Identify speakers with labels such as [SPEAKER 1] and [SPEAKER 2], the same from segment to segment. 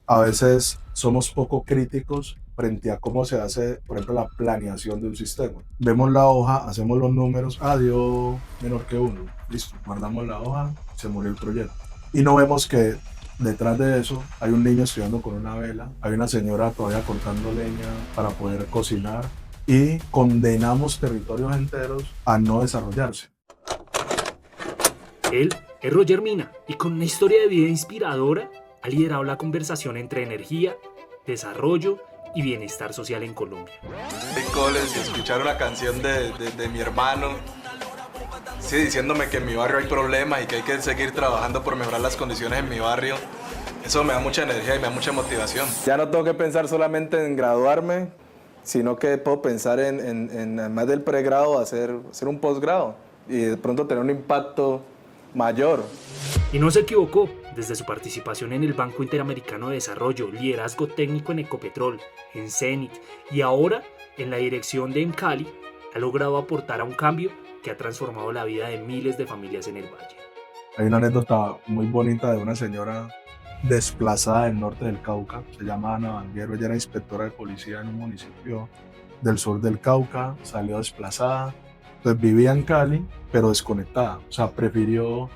[SPEAKER 1] A veces somos poco críticos frente a cómo se hace, por ejemplo, la planeación de un sistema. Vemos la hoja, hacemos los números, dio menor que uno, listo, guardamos la hoja, se murió el proyecto. Y no vemos que detrás de eso hay un niño estudiando con una vela, hay una señora todavía cortando leña para poder cocinar y condenamos territorios enteros a no desarrollarse.
[SPEAKER 2] Él es Roger Mina y con una historia de vida inspiradora ha liderado la conversación entre energía, desarrollo y bienestar social en Colombia.
[SPEAKER 3] Coles y escuchar una canción de mi hermano, sí, diciéndome que en mi barrio hay problemas y que hay que seguir trabajando por mejorar las condiciones en mi barrio, eso me da mucha energía y me da mucha motivación. Ya no tengo que pensar solamente en graduarme, sino que puedo pensar en además del pregrado, hacer un posgrado y de pronto tener un impacto mayor.
[SPEAKER 2] Y no se equivocó, desde su participación en el Banco Interamericano de Desarrollo, liderazgo técnico en Ecopetrol, en Zenit y ahora en la dirección de Encali, ha logrado aportar a un cambio que ha transformado la vida de miles de familias en el valle.
[SPEAKER 1] Hay una anécdota muy bonita de una señora desplazada del norte del Cauca, se llama Ana Vanguero, ella era inspectora de policía en un municipio del sur del Cauca, salió desplazada, entonces vivía en Cali, pero desconectada, o sea, prefirió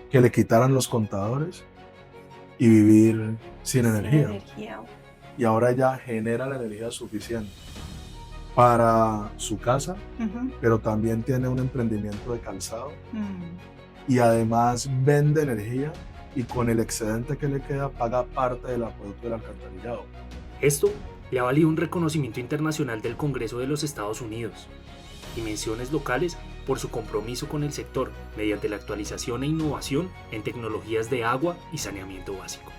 [SPEAKER 1] que le quitaran los contadores y vivir sin energía. Y ahora ella genera la energía suficiente para su casa, pero también tiene un emprendimiento de calzado y además vende energía y con el excedente que le queda paga parte del acueducto del alcantarillado.
[SPEAKER 2] Esto le ha valido un reconocimiento internacional del Congreso de los Estados Unidos y menciones locales por su compromiso con el sector mediante la actualización e innovación en tecnologías de agua y saneamiento básico.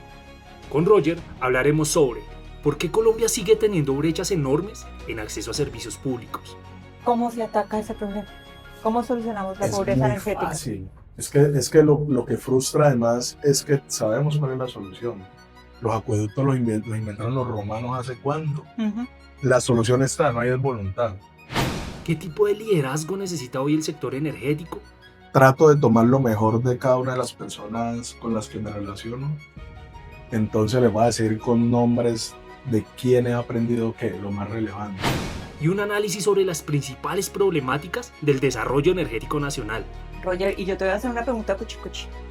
[SPEAKER 2] Con Roger hablaremos sobre por qué Colombia sigue teniendo brechas enormes en acceso a servicios públicos.
[SPEAKER 4] ¿Cómo se ataca ese problema? ¿Cómo solucionamos la pobreza energética?
[SPEAKER 1] Fácil. Es que lo que frustra además es que sabemos cuál es la solución. Los acueductos los inventaron los romanos hace cuánto. La solución está, no hay voluntad.
[SPEAKER 2] ¿Qué tipo de liderazgo necesita hoy el sector energético?
[SPEAKER 1] Trato de tomar lo mejor de cada una de las personas con las que me relaciono. Entonces les voy a decir con nombres de quién he aprendido qué, lo más relevante.
[SPEAKER 2] Y un análisis sobre las principales problemáticas del desarrollo energético nacional.
[SPEAKER 4] Roger, y yo te voy a hacer una pregunta cuchi.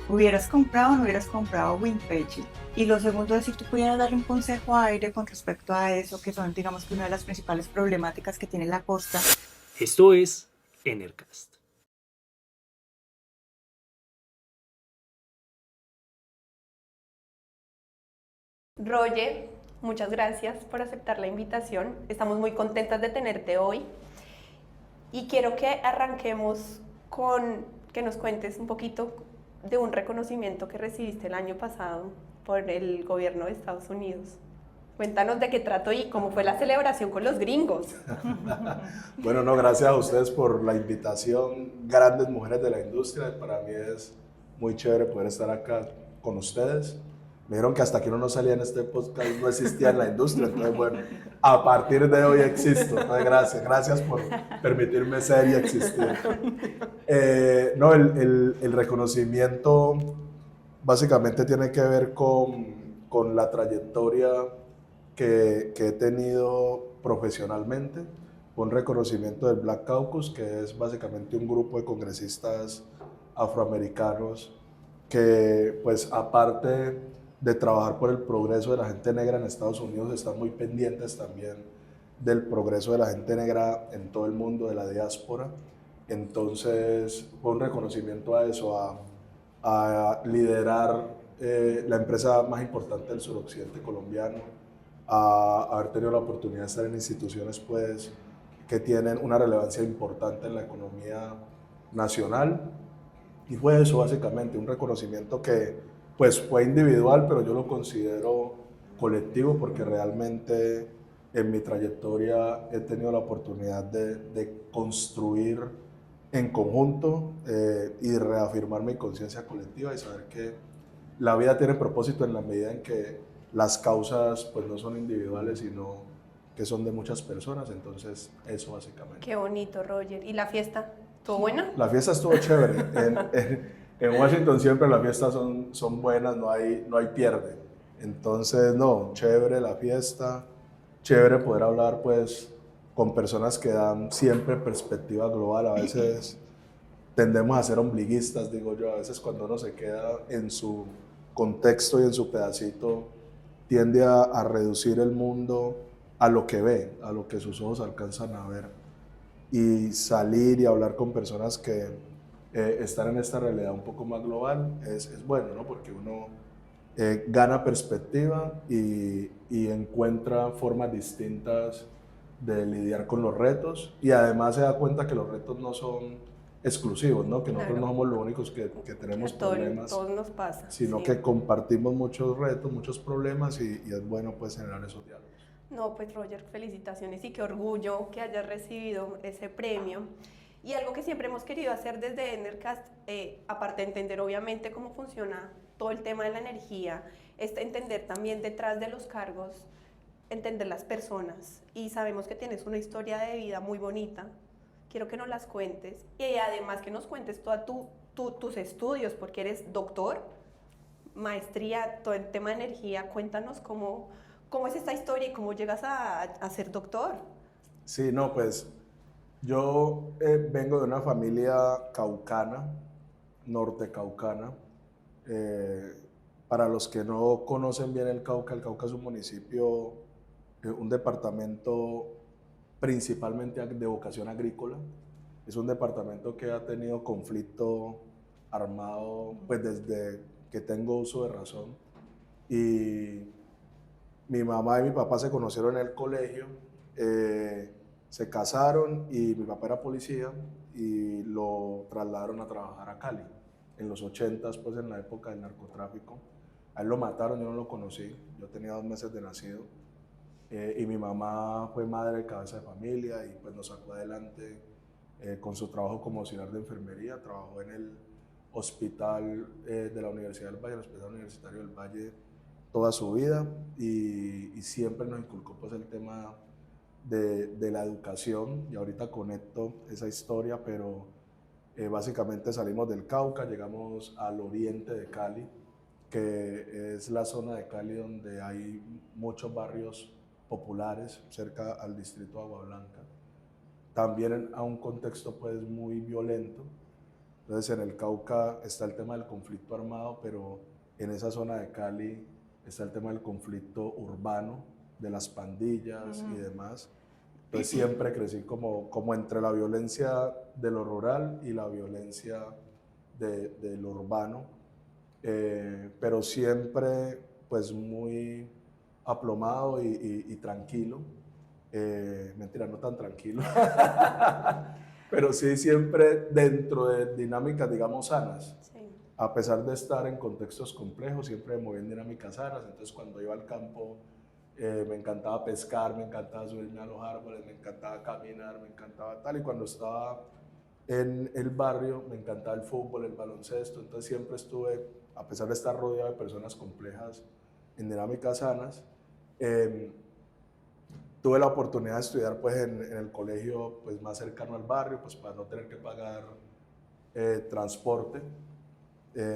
[SPEAKER 4] ¿Hubieras comprado o no hubieras comprado WindPage? Y lo segundo es si tú pudieras darle un consejo a Aire con respecto a eso, que son, digamos, que una de las principales problemáticas que tiene la costa.
[SPEAKER 2] Esto es Enercast.
[SPEAKER 5] Roger, muchas gracias por aceptar la invitación. Estamos muy contentas de tenerte hoy y quiero que arranquemos con que nos cuentes un poquito de un reconocimiento que recibiste el año pasado por el gobierno de Estados Unidos. Cuéntanos de qué trató y cómo fue la celebración con los gringos.
[SPEAKER 1] Bueno, no, gracias a ustedes por la invitación, grandes mujeres de la industria. Para mí es muy chévere poder estar acá con ustedes. Me dijeron que hasta que uno no salía en este podcast no existía en la industria, entonces bueno, a partir de hoy existo. Entonces gracias por permitirme ser y existir. No, el reconocimiento básicamente tiene que ver con la trayectoria que he tenido profesionalmente, un reconocimiento del Black Caucus, que es básicamente un grupo de congresistas afroamericanos que, pues, aparte de trabajar por el progreso de la gente negra en Estados Unidos, están muy pendientes también del progreso de la gente negra en todo el mundo, de la diáspora. Entonces, fue un reconocimiento a eso, a liderar la empresa más importante del suroccidente colombiano, a haber tenido la oportunidad de estar en instituciones pues, que tienen una relevancia importante en la economía nacional. Y fue eso básicamente, un reconocimiento que pues, fue individual, pero yo lo considero colectivo porque realmente en mi trayectoria he tenido la oportunidad de construir en conjunto y de reafirmar mi conciencia colectiva y saber que la vida tiene propósito en la medida en que las causas pues no son individuales, sino que son de muchas personas, entonces eso básicamente.
[SPEAKER 5] Qué bonito, Roger. ¿Y la fiesta? ¿Estuvo buena?
[SPEAKER 1] La fiesta estuvo chévere. En Washington siempre las fiestas son buenas, no hay pierde. Entonces, no, chévere la fiesta, chévere poder hablar pues con personas que dan siempre perspectiva global. A veces tendemos a ser ombliguistas, digo yo, a veces cuando uno se queda en su contexto y en su pedacito, tiende a reducir el mundo a lo que ve, a lo que sus ojos alcanzan a ver. Y salir y hablar con personas que están en esta realidad un poco más global es bueno, ¿no? Porque uno gana perspectiva y encuentra formas distintas de lidiar con los retos y además se da cuenta que los retos no son exclusivos, ¿no? Que nosotros no
[SPEAKER 5] Claro.
[SPEAKER 1] somos los únicos que tenemos
[SPEAKER 5] A
[SPEAKER 1] problemas,
[SPEAKER 5] todos nos pasa.
[SPEAKER 1] sino
[SPEAKER 5] Sí.
[SPEAKER 1] que compartimos muchos retos, muchos problemas y es bueno pues generar esos diálogos.
[SPEAKER 5] No, pues Roger, felicitaciones y qué orgullo que hayas recibido ese premio. Y algo que siempre hemos querido hacer desde Enercast, aparte de entender obviamente cómo funciona todo el tema de la energía, es entender también detrás de los cargos, entender las personas. Y sabemos que tienes una historia de vida muy bonita. Quiero que nos las cuentes y además que nos cuentes todos tus estudios, porque eres doctor, maestría, todo el tema de energía. Cuéntanos cómo es esta historia y cómo llegas a ser doctor.
[SPEAKER 1] Sí, no, pues yo vengo de una familia caucana, norte caucana. Para los que no conocen bien el Cauca es un municipio, un departamento principalmente de vocación agrícola. Es un departamento que ha tenido conflicto armado pues desde que tengo uso de razón. Y mi mamá y mi papá se conocieron en el colegio, se casaron y mi papá era policía y lo trasladaron a trabajar a Cali. En los 80s, pues en la época del narcotráfico. A él lo mataron, yo no lo conocí, yo tenía 2 meses de nacido. Y mi mamá fue madre de cabeza de familia y pues nos sacó adelante con su trabajo como auxiliar de enfermería. Trabajó en el hospital de la Universidad del Valle, el Hospital Universitario del Valle, toda su vida y siempre nos inculcó pues el tema de la educación y ahorita conecto esa historia, pero básicamente salimos del Cauca, llegamos al oriente de Cali, que es la zona de Cali donde hay muchos barrios populares cerca al distrito de Agua Blanca, también a un contexto pues muy violento. Entonces en el Cauca está el tema del conflicto armado, pero en esa zona de Cali está el tema del conflicto urbano, de las pandillas y demás. Entonces siempre crecí como entre la violencia de lo rural y la violencia de lo urbano, pero siempre pues muy aplomado y tranquilo. Mentira, no tan tranquilo, pero sí siempre dentro de dinámicas, digamos, sanas.
[SPEAKER 5] Sí.
[SPEAKER 1] A pesar de estar en contextos complejos, siempre me moví en dinámicas sanas. Entonces cuando iba al campo, me encantaba pescar, me encantaba subirme a los árboles, me encantaba caminar, me encantaba tal. Y cuando estaba en el barrio, me encantaba el fútbol, el baloncesto. Entonces siempre estuve, a pesar de estar rodeado de personas complejas, en dinámicas sanas. Tuve la oportunidad de estudiar pues, en el colegio pues, más cercano al barrio, pues, para no tener que pagar transporte.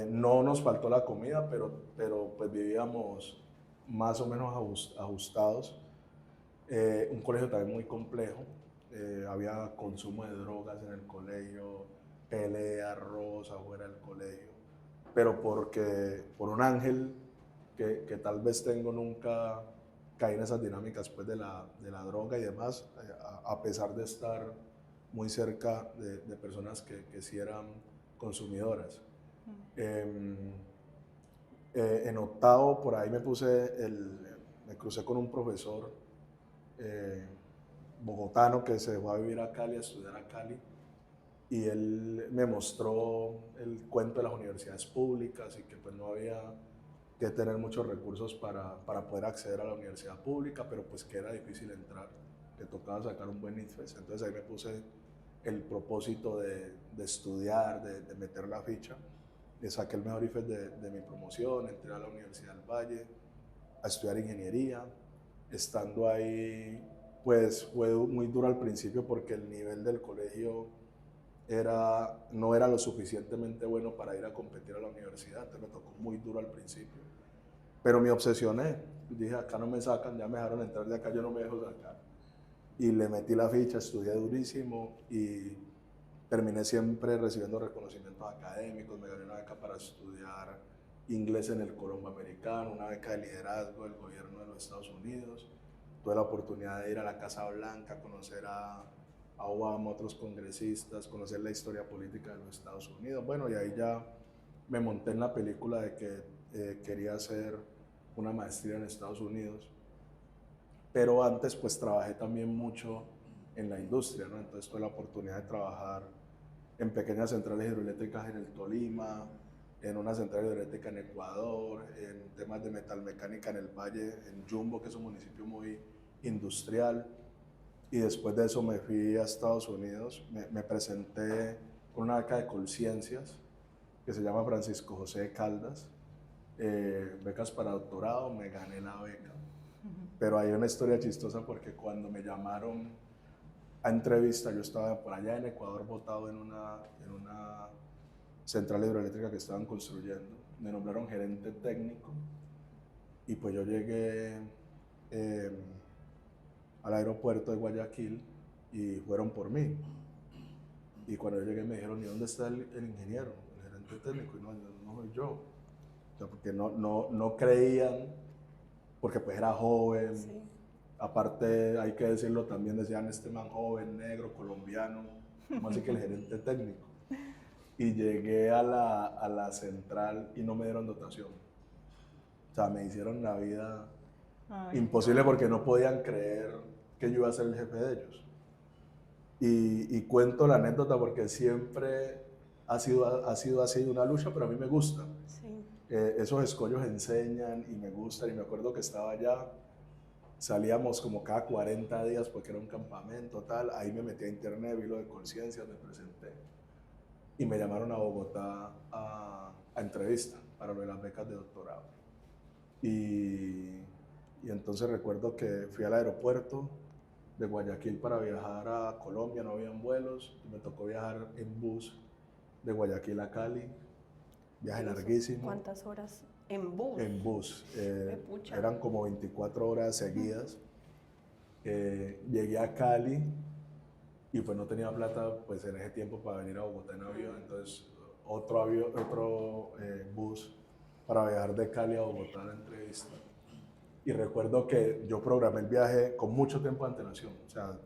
[SPEAKER 1] No nos faltó la comida, pero pues, vivíamos más o menos ajustados. Un colegio también muy complejo. Había consumo de drogas en el colegio, pelea, rosa afuera del colegio. Pero por un ángel que tal vez tengo, nunca caí en esas dinámicas pues, de la droga y demás, a pesar de estar muy cerca de personas que sí eran consumidoras. En octavo, por ahí me crucé con un profesor bogotano que se fue a vivir a Cali, a estudiar a Cali, y él me mostró el cuento de las universidades públicas y que pues no había que tener muchos recursos para poder acceder a la universidad pública, pero pues que era difícil entrar, que tocaba sacar un buen IFES. Entonces ahí me puse el propósito de estudiar, de meter la ficha, y saqué el mejor IFES de mi promoción, entré a la Universidad del Valle a estudiar ingeniería. Estando ahí, pues fue muy duro al principio porque el nivel del colegio no era lo suficientemente bueno para ir a competir a la universidad, entonces me tocó muy duro al principio. Pero me obsesioné. Dije, acá no me sacan, ya me dejaron entrar de acá, yo no me dejo sacar. Y le metí la ficha, estudié durísimo y terminé siempre recibiendo reconocimientos académicos. Me gané una beca para estudiar inglés en el Colombo Americano, una beca de liderazgo del gobierno de los Estados Unidos. Tuve la oportunidad de ir a la Casa Blanca, conocer a Obama, otros congresistas, conocer la historia política de los Estados Unidos. Bueno, y ahí ya me monté en la película de que quería hacer una maestría en Estados Unidos. Pero antes pues trabajé también mucho en la industria, ¿no? Entonces tuve la oportunidad de trabajar en pequeñas centrales hidroeléctricas en el Tolima, en una central hidroeléctrica en Ecuador, en temas de metalmecánica en el Valle, en Jumbo, que es un municipio muy industrial. Y después de eso me fui a Estados Unidos, me presenté con una beca de Colciencias, que se llama Francisco José de Caldas, becas para doctorado, me gané la beca. Pero hay una historia chistosa porque cuando me llamaron a entrevista, yo estaba por allá en Ecuador botado en una central hidroeléctrica que estaban construyendo. Me nombraron gerente técnico y pues yo llegué al aeropuerto de Guayaquil y fueron por mí. Y cuando yo llegué me dijeron, ¿y dónde está el ingeniero, el gerente técnico? Y no soy yo. O sea, porque no creían, porque pues era joven.
[SPEAKER 5] Sí.
[SPEAKER 1] Aparte, hay que decirlo también, decían este man joven, negro, colombiano, como así que el gerente técnico. Y llegué a la central y no me dieron dotación. O sea, me hicieron la vida imposible porque no podían creer que yo iba a ser el jefe de ellos. Y cuento la anécdota porque siempre ha sido así una lucha, pero a mí me gusta.
[SPEAKER 5] Sí.
[SPEAKER 1] Esos escollos enseñan y me gustan. Y me acuerdo que estaba allá, salíamos como cada 40 días porque era un campamento, tal. Ahí me metí a internet, vi lo de Colciencias, me presenté. Y me llamaron a Bogotá a entrevista para lo de las becas de doctorado. Y entonces recuerdo que fui al aeropuerto de Guayaquil para viajar a Colombia, no habían vuelos, y me tocó viajar en bus de Guayaquil a Cali, viaje larguísimo.
[SPEAKER 5] ¿Cuántas horas en bus?
[SPEAKER 1] En bus,
[SPEAKER 5] Pucha.
[SPEAKER 1] eran como 24 horas seguidas. Llegué a Cali y pues no tenía plata pues en ese tiempo para venir a Bogotá en avión, entonces otro bus para viajar de Cali a Bogotá a la entrevista. Y recuerdo que yo programé el viaje con mucho tiempo de antelación. O sea,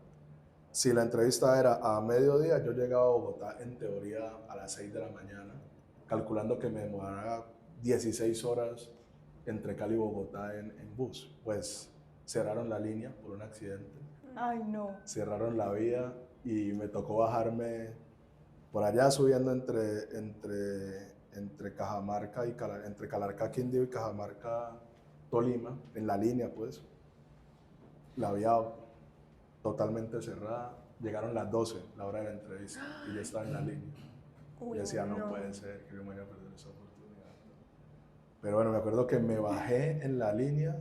[SPEAKER 1] si la entrevista era a mediodía, yo llegaba a Bogotá en teoría a las 6 de la mañana, calculando que me demorara 16 horas entre Cali y Bogotá en bus. Pues cerraron la línea por un accidente.
[SPEAKER 4] Ay, no.
[SPEAKER 1] Cerraron la vía y me tocó bajarme por allá subiendo entre Cajamarca y entre Calarcá, Quindío y Cajamarca, Tolima, en la línea pues, la vía totalmente cerrada. Llegaron las 12, la hora de la entrevista, y yo estaba en la línea.
[SPEAKER 5] Uy,
[SPEAKER 1] Y decía, no
[SPEAKER 5] no.
[SPEAKER 1] puede ser que yo me vaya a perder esa oportunidad. Pero bueno, me acuerdo que me bajé en la línea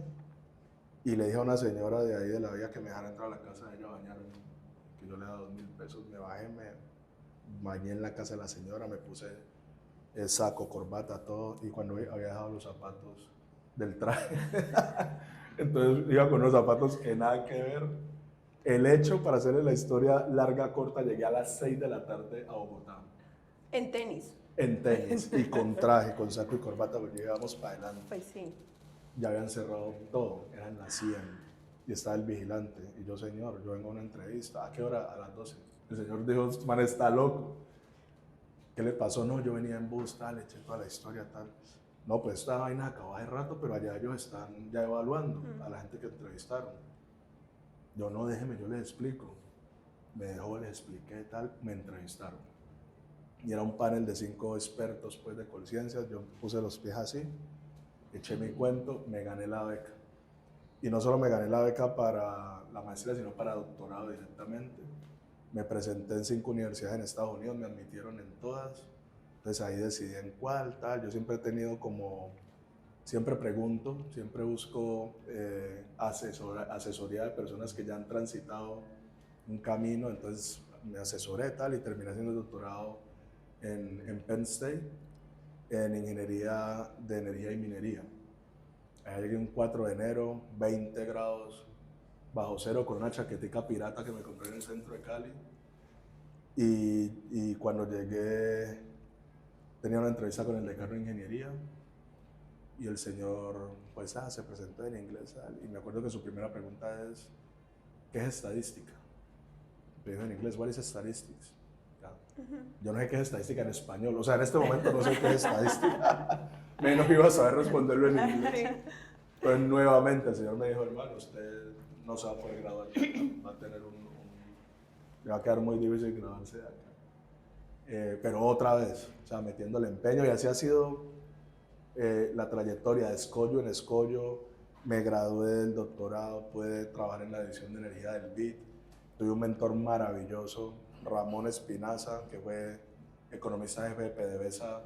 [SPEAKER 1] y le dije a una señora de ahí de la vía que me dejara entrar a la casa de ella a bañarme, que yo le daba 2.000 pesos. Me bajé, me bañé en la casa de la señora, me puse el saco, corbata, todo, y cuando había dejado los zapatos del traje, entonces iba con unos zapatos que nada que ver. El hecho, para hacerle la historia larga, corta, llegué a las 6 de la tarde a Bogotá.
[SPEAKER 5] En tenis.
[SPEAKER 1] En tenis y con traje, con saco y corbata, porque íbamos para adelante.
[SPEAKER 5] Pues sí.
[SPEAKER 1] Ya habían cerrado todo, eran las 100 y estaba el vigilante. Y yo, señor, yo vengo a una entrevista. ¿A qué hora? A las 12. El señor dijo, este man está loco. ¿Qué le pasó? No, yo venía en bus, tal, eché toda la historia, tal. No, pues esta vaina acabó hace rato, pero allá ellos están ya evaluando a la gente que entrevistaron. Yo, no, déjeme, yo les explico. Me dejó, les expliqué, tal, me entrevistaron. Y era un panel de 5 expertos pues, de Colciencias. Yo puse los pies así, eché mi cuento, me gané la beca. Y no solo me gané la beca para la maestría, sino para doctorado directamente. Me presenté en 5 universidades en Estados Unidos, me admitieron en todas. Entonces ahí decidí en cuál, tal. Yo siempre he tenido como, siempre pregunto, siempre busco asesoría de personas que ya han transitado un camino. Entonces me asesoré, tal, y terminé haciendo el doctorado en Penn State, en Ingeniería de Energía y Minería. Allá llegué un 4 de enero, 20 grados bajo cero, con una chaquetica pirata que me compré en el centro de Cali. Y cuando llegué, tenía una entrevista con el decano de ingeniería y el señor, pues, se presentó en inglés. Y me acuerdo que su primera pregunta es, ¿qué es estadística? Me dijo en inglés, what is statistics? Ya. Yo no sé qué es estadística en español, o sea, en este momento no sé qué es estadística, menos iba a saber responderlo en inglés. Entonces, nuevamente, el señor me dijo, hermano, usted no se va a poder graduar, va a tener le va a quedar muy difícil graduarse de acá. Pero otra vez, o sea, metiendo el empeño, y así ha sido la trayectoria de escollo en escollo. Me gradué del doctorado, pude trabajar en la división de energía del BID. Tuve un mentor maravilloso, Ramón Espinaza, que fue economista jefe de PDVSA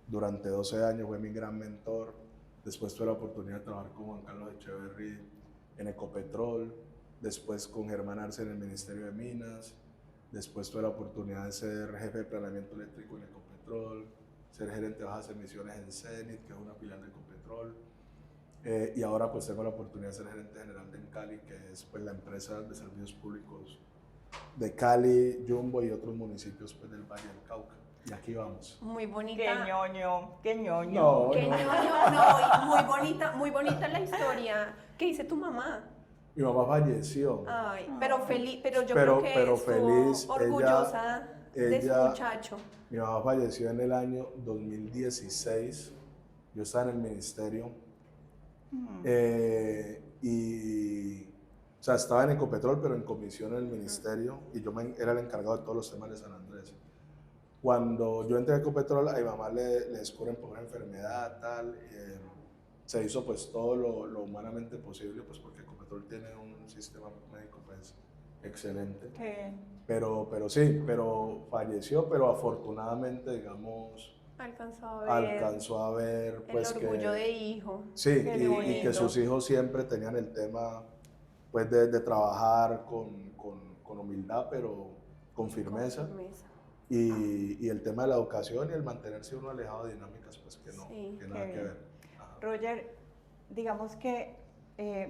[SPEAKER 1] durante 12 años, fue mi gran mentor. Después tuve la oportunidad de trabajar con Juan Carlos Echeverry en Ecopetrol, después con Germán Arce en el Ministerio de Minas, después tuve la oportunidad de ser jefe de planeamiento eléctrico en Ecopetrol, ser gerente de bajas emisiones en Zenit, que es una filial de Ecopetrol. Y ahora pues tengo la oportunidad de ser gerente general de Cali, que es pues la empresa de servicios públicos de Cali, Jumbo y otros municipios pues del Valle del Cauca. Y aquí vamos.
[SPEAKER 5] Muy bonita.
[SPEAKER 4] Qué ñoño, qué ñoño.
[SPEAKER 1] No,
[SPEAKER 5] Qué
[SPEAKER 1] no.
[SPEAKER 5] ñoño, no, y muy bonita la historia. ¿Qué dice tu mamá?
[SPEAKER 1] Mi mamá falleció.
[SPEAKER 5] Ay, pero feliz, pero yo
[SPEAKER 1] Pero-
[SPEAKER 5] creo que
[SPEAKER 1] pero
[SPEAKER 5] estuvo
[SPEAKER 1] feliz,
[SPEAKER 5] orgullosa de su
[SPEAKER 1] ella-
[SPEAKER 5] muchacho.
[SPEAKER 1] Mi mamá falleció en el año 2016. Yo estaba en el ministerio. O sea, estaba en Ecopetrol, pero en comisión en el ministerio. Y yo era el encargado de todos los temas de San Andrés. Cuando yo entré a Ecopetrol, a mi mamá le descubren por una enfermedad, tal. Se hizo pues todo lo humanamente posible, pues porque Ecopetrol tiene un sistema médico pues excelente.
[SPEAKER 4] ¿Qué?
[SPEAKER 1] Pero sí, falleció, pero afortunadamente, digamos, alcanzó a ver pues
[SPEAKER 5] el orgullo de hijo.
[SPEAKER 1] sí,
[SPEAKER 4] Qué
[SPEAKER 1] y que
[SPEAKER 4] bonito.
[SPEAKER 1] sus hijos siempre tenían el tema pues de trabajar con humildad, pero con firmeza. Y el tema de la educación y el mantenerse uno alejado de dinámicas pues que no,
[SPEAKER 5] Sí,
[SPEAKER 1] que nada
[SPEAKER 4] qué
[SPEAKER 1] que
[SPEAKER 4] bien.
[SPEAKER 1] ver. Ajá.
[SPEAKER 4] Roger, digamos que,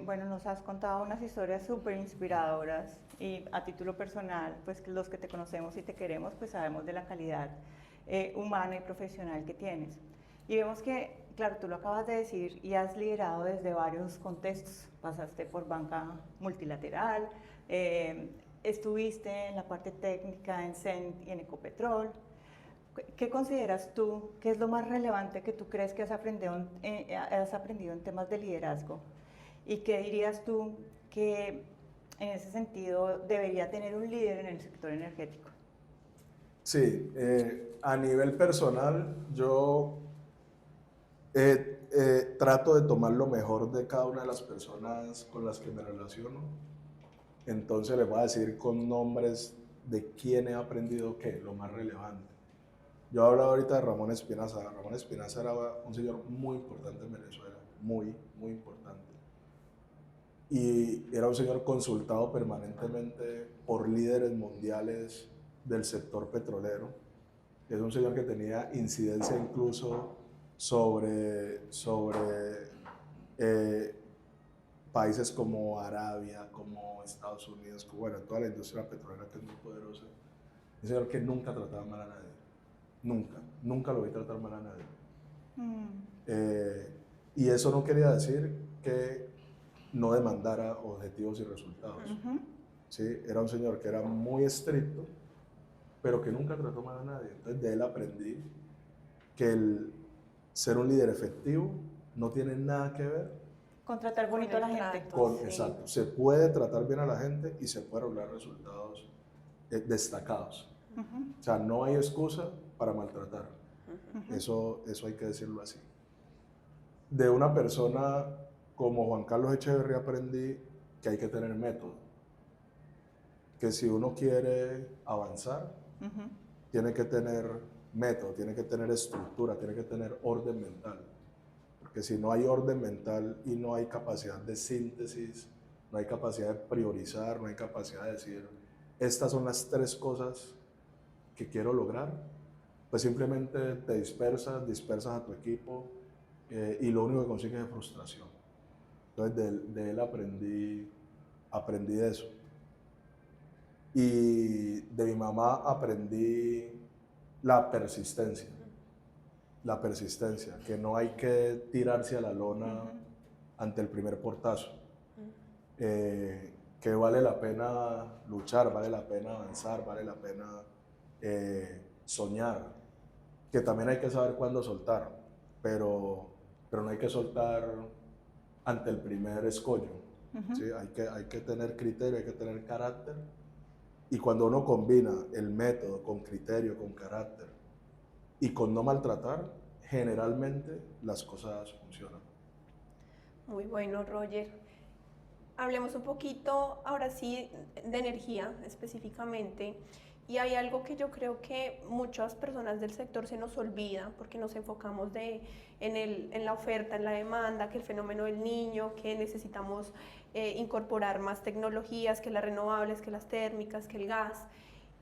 [SPEAKER 4] bueno, nos has contado unas historias súper inspiradoras y a título personal, pues que los que te conocemos y te queremos, pues sabemos de la calidad humana y profesional que tienes. Y vemos que, claro, tú lo acabas de decir y has liderado desde varios contextos. Pasaste por banca multilateral, estuviste en la parte técnica en Zenit y en Ecopetrol. ¿Qué consideras tú que es lo más relevante que tú crees que has aprendido en temas de liderazgo? ¿Y qué dirías tú que en ese sentido debería tener un líder en el sector energético?
[SPEAKER 1] Sí, a nivel personal, yo trato de tomar lo mejor de cada una de las personas con las que me relaciono. Entonces les voy a decir con nombres de quién he aprendido qué, lo más relevante. Yo he hablado ahorita de Ramón Espinaza. Ramón Espinaza era un señor muy importante en Venezuela, muy, muy importante. Y era un señor consultado permanentemente por líderes mundiales del sector petrolero. Es un señor que tenía incidencia incluso sobre países como Arabia, como Estados Unidos, como, bueno, toda la industria petrolera que es muy poderosa. Un señor que nunca trataba mal a nadie. Nunca lo vi tratar mal a nadie. Y eso no quería decir que no demandara objetivos y resultados. ¿Sí? Era un señor que era muy estricto, pero que nunca trató mal a nadie. Entonces de él aprendí que el ser un líder efectivo no tiene nada que ver
[SPEAKER 4] Con tratar bonito a la gente.
[SPEAKER 1] con,
[SPEAKER 5] Sí.
[SPEAKER 1] exacto, se puede tratar bien a la gente y se puede lograr resultados destacados. O sea, no hay excusa para maltratar. Eso hay que decirlo así. De una persona como Juan Carlos Echeverry aprendí que hay que tener método. Que si uno quiere avanzar, tiene que tener método, tiene que tener estructura, tiene que tener orden mental. Porque si no hay orden mental y no hay capacidad de síntesis, no hay capacidad de priorizar, no hay capacidad de decir, estas son las 3 cosas que quiero lograr, pues simplemente te dispersas a tu equipo y lo único que consigues es frustración. Entonces de él aprendí de eso. Y de mi mamá aprendí la persistencia, que no hay que tirarse a la lona ante el primer portazo, que vale la pena luchar, vale la pena avanzar, vale la pena soñar, que también hay que saber cuándo soltar, pero no hay que soltar ante el primer escollo. ¿Sí? Hay que tener criterio, hay que tener carácter, y cuando uno combina el método con criterio, con carácter y con no maltratar, generalmente las cosas funcionan.
[SPEAKER 5] Muy bueno, Roger. Hablemos un poquito ahora sí de energía específicamente. Y hay algo que yo creo que muchas personas del sector se nos olvida porque nos enfocamos en la oferta, en la demanda, que el fenómeno del niño, que necesitamos incorporar más tecnologías, que las renovables, que las térmicas, que el gas.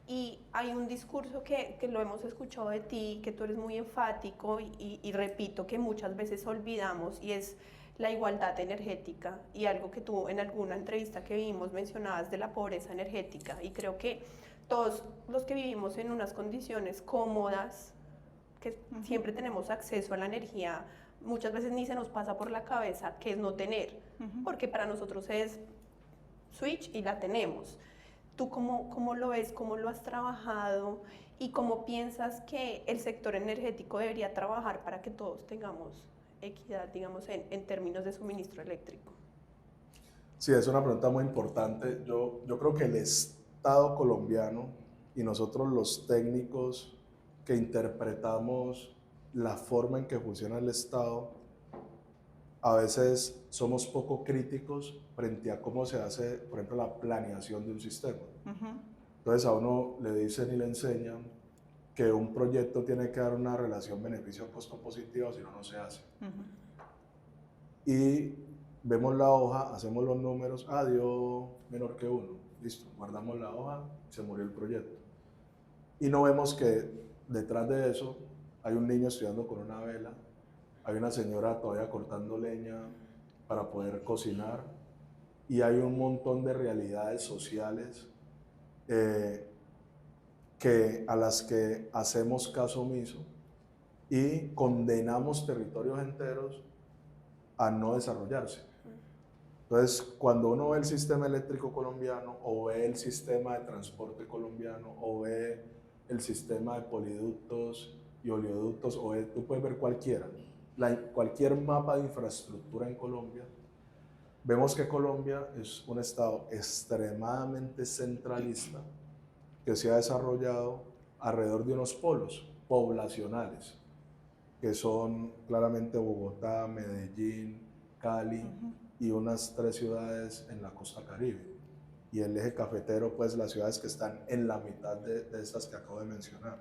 [SPEAKER 5] Y hay un discurso que lo hemos escuchado de ti, que tú eres muy enfático y repito que muchas veces olvidamos, y es la igualdad energética, y algo que tú en alguna entrevista que vimos mencionabas de la pobreza energética, y creo que todos los que vivimos en unas condiciones cómodas, que siempre tenemos acceso a la energía, muchas veces ni se nos pasa por la cabeza que es no tener, porque para nosotros es switch y la tenemos. ¿Tú cómo lo ves, cómo lo has trabajado y cómo piensas que el sector energético debería trabajar para que todos tengamos equidad, digamos, en términos de suministro eléctrico?
[SPEAKER 1] Sí, es una pregunta muy importante. Yo creo que el Estado colombiano y nosotros los técnicos que interpretamos la forma en que funciona el Estado, a veces somos poco críticos frente a cómo se hace, por ejemplo, la planeación de un sistema. Entonces a uno le dicen y le enseñan que un proyecto tiene que dar una relación beneficio-costo positiva, si no, no se hace. Y vemos la hoja, hacemos los números, dio menor que 1, listo, guardamos la hoja, se murió el proyecto. Y no vemos que detrás de eso hay un niño estudiando con una vela, hay una señora todavía cortando leña para poder cocinar, y hay un montón de realidades sociales a las que hacemos caso omiso y condenamos territorios enteros a no desarrollarse. Entonces, cuando uno ve el sistema eléctrico colombiano, o ve el sistema de transporte colombiano, o ve el sistema de poliductos y oleoductos, tú puedes ver cualquier mapa de infraestructura en Colombia, vemos que Colombia es un estado extremadamente centralista que se ha desarrollado alrededor de unos polos poblacionales, que son claramente Bogotá, Medellín, Cali y unas 3 ciudades en la costa Caribe. Y el eje cafetero, pues las ciudades que están en la mitad de estas que acabo de mencionar.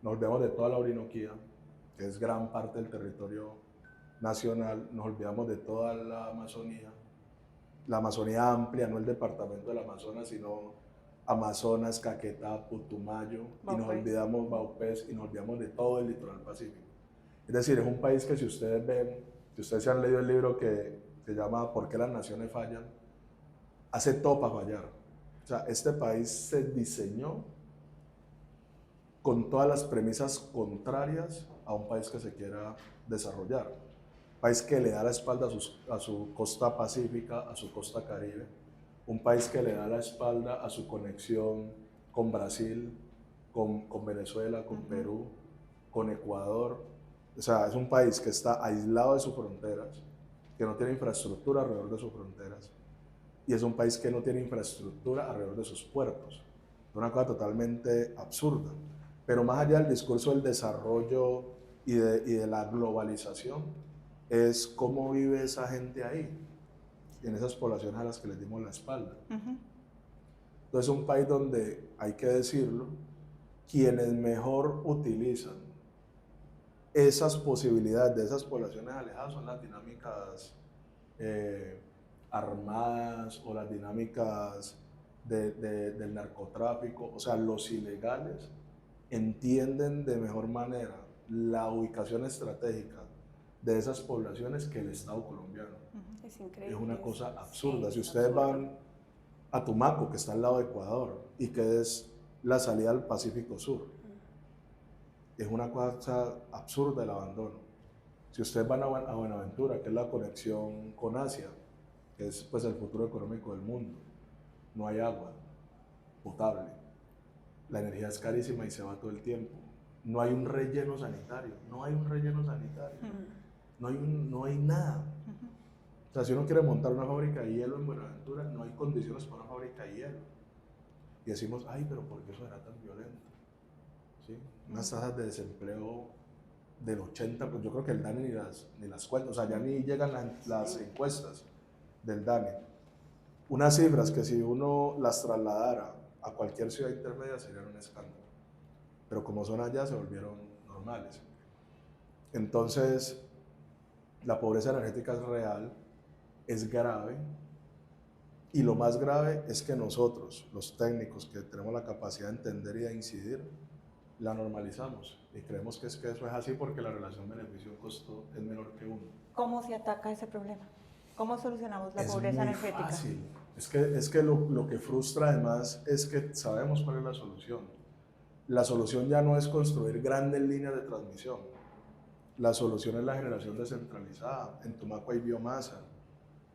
[SPEAKER 1] Nos olvidamos de toda la Orinoquía, que es gran parte del territorio nacional, nos olvidamos de toda la Amazonía amplia, no el departamento del Amazonas, sino Amazonas, Caquetá, Putumayo, y nos olvidamos Vaupés, y nos olvidamos de todo el litoral pacífico. Es decir, es un país que si ustedes ven, si ustedes se han leído el libro que se llama ¿Por qué las naciones fallan?, hace todo para fallar. O sea, este país se diseñó con todas las premisas contrarias a un país que se quiera desarrollar. Un país que le da la espalda a su costa pacífica, a su costa caribe. Un país que le da la espalda a su conexión con Brasil, con Venezuela, con Perú, con Ecuador. O sea, es un país que está aislado de sus fronteras, que no tiene infraestructura alrededor de sus fronteras, y es un país que no tiene infraestructura alrededor de sus puertos. Es una cosa totalmente absurda. Pero más allá del discurso del desarrollo y de la globalización, es cómo vive esa gente ahí, en esas poblaciones a las que les dimos la espalda. Entonces es un país donde, hay que decirlo, quienes mejor utilizan esas posibilidades de esas poblaciones alejadas son las dinámicas armadas o las dinámicas del narcotráfico. O sea, los ilegales entienden de mejor manera la ubicación estratégica de esas poblaciones que el Estado colombiano.
[SPEAKER 5] Es increíble.
[SPEAKER 1] Es una cosa
[SPEAKER 5] eso.
[SPEAKER 1] absurda.
[SPEAKER 5] Sí,
[SPEAKER 1] Si
[SPEAKER 5] es
[SPEAKER 1] ustedes
[SPEAKER 5] absurdo.
[SPEAKER 1] van a Tumaco, que está al lado de Ecuador, y que es la salida al Pacífico Sur, es una cosa absurda el abandono. Si ustedes van a Buenaventura, que es la conexión con Asia, que es pues el futuro económico del mundo, no hay agua potable, la energía es carísima y se va todo el tiempo. No hay un relleno sanitario, no hay un relleno sanitario, no hay nada. O sea, si uno quiere montar una fábrica de hielo en Buenaventura, no hay condiciones para una fábrica de hielo. Y decimos, ay, pero ¿por qué eso era tan violento? ¿Sí? Unas tasas de desempleo del 80%, pues yo creo que el DANE ni las cuenta, o sea, ya ni llegan las encuestas del DANE. Unas cifras que si uno las trasladara a cualquier ciudad intermedia serían un escándalo. Pero como son allá, se volvieron normales. Entonces, la pobreza energética es real, es grave, y lo más grave es que nosotros, los técnicos que tenemos la capacidad de entender y de incidir, la normalizamos y creemos que eso es así porque la relación beneficio-costo es menor que uno.
[SPEAKER 4] ¿Cómo se ataca ese problema? ¿Cómo solucionamos la
[SPEAKER 1] Es
[SPEAKER 4] pobreza
[SPEAKER 1] muy
[SPEAKER 4] energética?
[SPEAKER 1] fácil. Es que lo que frustra además es que sabemos cuál es la solución. La solución ya no es construir grandes líneas de transmisión. La solución es la generación descentralizada. En Tumaco hay biomasa,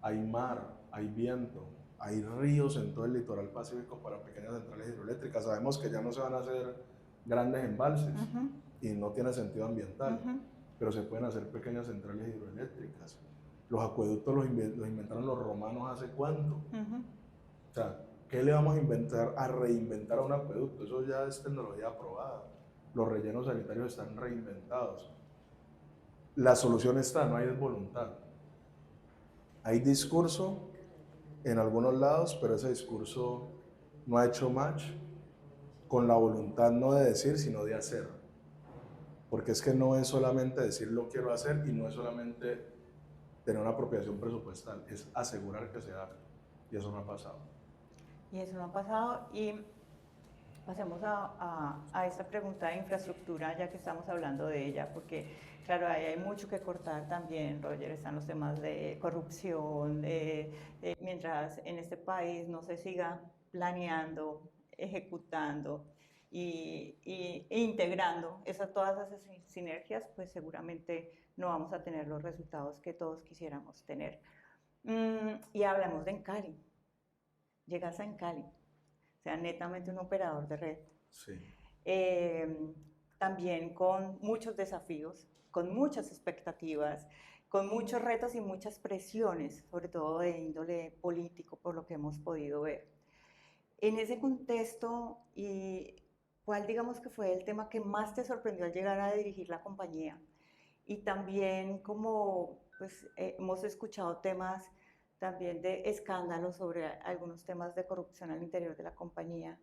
[SPEAKER 1] hay mar, hay viento, hay ríos en todo el litoral pacífico para pequeñas centrales hidroeléctricas. Sabemos que ya no se van a hacer grandes embalses y no tiene sentido ambiental, pero se pueden hacer pequeñas centrales hidroeléctricas. Los acueductos los inventaron los romanos hace cuánto. O sea, ¿qué le vamos a inventar, a reinventar a un acueducto? Eso ya es tecnología aprobada. Los rellenos sanitarios están reinventados. La solución está, no hay voluntad. Hay discurso en algunos lados, pero ese discurso no ha hecho match con la voluntad no de decir, sino de hacer. Porque es que no es solamente decir lo quiero hacer y no es solamente tener una apropiación presupuestal, es asegurar que se haga. Y eso no ha pasado.
[SPEAKER 4] Y eso no ha pasado. Y pasemos a esta pregunta de infraestructura, ya que estamos hablando de ella, porque claro, ahí hay mucho que cortar también, Roger. Están los temas de corrupción, mientras en este país no se siga planeando, ejecutando e integrando todas esas sinergias, pues seguramente no vamos a tener los resultados que todos quisiéramos tener. Y hablamos de Encali. Llegas a Encali, o sea, netamente un operador de red.
[SPEAKER 1] Sí.
[SPEAKER 4] También con muchos desafíos, con muchas expectativas, con muchos retos y muchas presiones, sobre todo de índole político, por lo que hemos podido ver. En ese contexto, ¿cuál digamos que fue el tema que más te sorprendió al llegar a dirigir la compañía? Y también como pues, hemos escuchado temas también de escándalos sobre algunos temas de corrupción al interior de la compañía.